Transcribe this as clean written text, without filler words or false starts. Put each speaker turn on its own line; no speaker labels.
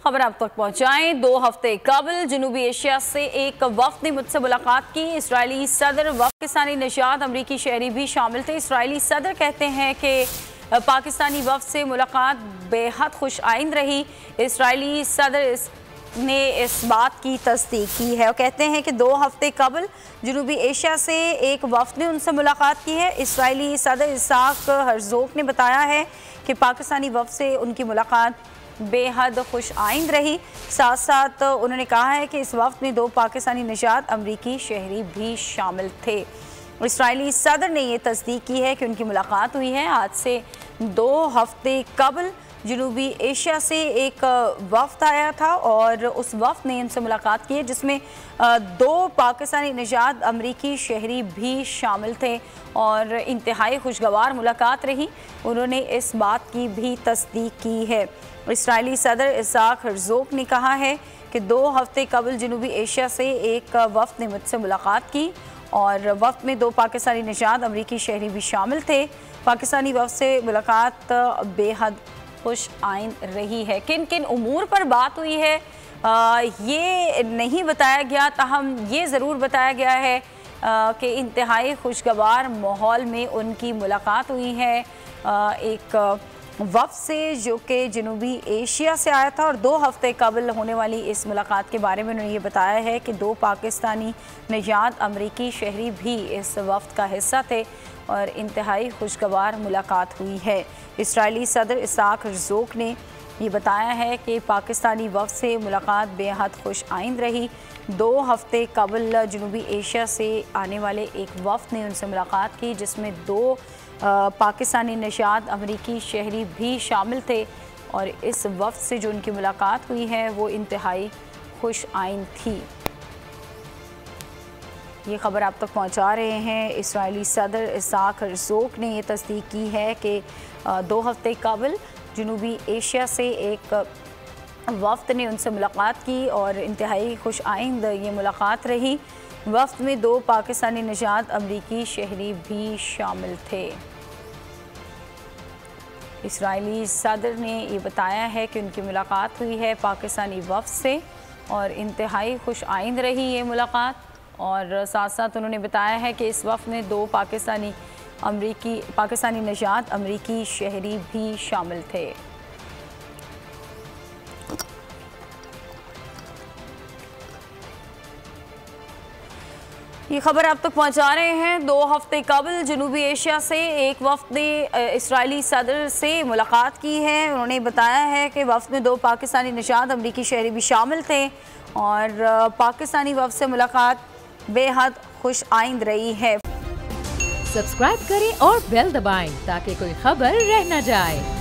खबर आप तक पहुंचाएं। 2 हफ्ते कबल जनूबी एशिया से एक वफ्द ने मुझसे मुलाकात की। इसराइली सदर, पाकिस्तानी नशात, अमरीकी शहरी भी शामिल थे। इसराइली सदर कहते हैं कि पाकिस्तानी वफ्द से मुलाकात बेहद खुश आइंद रही। इसराइली सदर ने इस बात की तस्दीक की है और कहते हैं कि 2 हफ्ते कबल जनूबी एशिया से एक वफ्द ने उनसे मुलाकात की है। इसराइली सदर इसाक हर्जोग ने बताया है कि पाकिस्तानी वफ्द से उनकी मुलाकात बेहद खुश आइंद रही। साथ साथ उन्होंने कहा है कि इस वक्त में 2 पाकिस्तानी निजात अमरीकी शहरी भी शामिल थे। इसराइली सदर ने यह तस्दीक की है कि उनकी मुलाकात हुई है। आज से 2 हफ्ते कबल जनूबी एशिया से एक वफ्द आया था और उस वफ्द ने इनसे मुलाकात की है, जिसमें 2 पाकिस्तानी निजात अमरीकी शहरी भी शामिल थे और इंतहाई खुशगवार मुलाकात रही। उन्होंने इस बात की भी तस्दीक की है। इसराइली सदर इसाक हर्जोग ने कहा है कि 2 हफ्ते कबल जनूबी एशिया से एक वफ्द ने मुझसे मुलाकात की और वफ्द में 2 पाकिस्तानी निजात अमरीकी शहरी भी शामिल थे। पाकिस्तानी वफ्द से मुलाकात बेहद खुश आइंद रही है। किन किन उमूर पर बात हुई है ये नहीं बताया गया, ताहम ये ज़रूर बताया गया है कि इंतहाई खुशगवार माहौल में उनकी मुलाकात हुई है एक वफ्द से जो कि जनूबी एशिया से आया था। और 2 हफ्ते कबल होने वाली इस मुलाकात के बारे में उन्होंने ये बताया है कि 2 पाकिस्तानी निजात अमरीकी शहरी भी इस वफ्द का हिस्सा थे और इंतहाई खुशगवार मुलाकात हुई है। इसराइली सदर इसाक हर्जोग ने ये बताया है कि पाकिस्तानी वफ्द से मुलाकात बेहद खुश आइंद रही। 2 हफ्ते कबल जनूबी एशिया से आने वाले एक वफ्द ने उनसे मुलाकात की, जिसमें 2 पाकिस्तानी निजात अमरीकी शहरी भी शामिल थे और इस वफ्द से जो उनकी मुलाकात हुई है वो इंतहाई खुश आइंद थी। ये खबर आप तक पहुंचा रहे हैं। इसराइली सदर इसाक हर्जोग ने ये तस्दीक की है कि 2 हफ्ते कबल जनूबी एशिया से एक वफ्द ने उनसे मुलाकात की और इंतहाई खुश आइंद ये मुलाकात रही। वफ्द में 2 पाकिस्तानी निजात अमरीकी शहरी भी शामिल थे। इसराइली सदर ने ये बताया है कि उनकी मुलाकात हुई है पाकिस्तानी वफ्द से और इंतहाई खुश आइंद रही ये मुलाकात। और साथ साथ उन्होंने बताया है कि इस वफ्द में 2 पाकिस्तानी निजात अमरीकी शहरी भी शामिल थे। ये खबर आप तक पहुंचा रहे हैं। 2 हफ्ते कबल जनूबी एशिया से एक वफ्द ने इसराइली सदर से मुलाकात की है। उन्होंने बताया है कि वफ्द में 2 पाकिस्तानी निजात अमरीकी शहरी भी शामिल थे और पाकिस्तानी वफ्द से मुलाकात बेहद खुश आइंद रही है।
सब्सक्राइब करें और बेल दबाएं ताकि कोई खबर रह न जाए।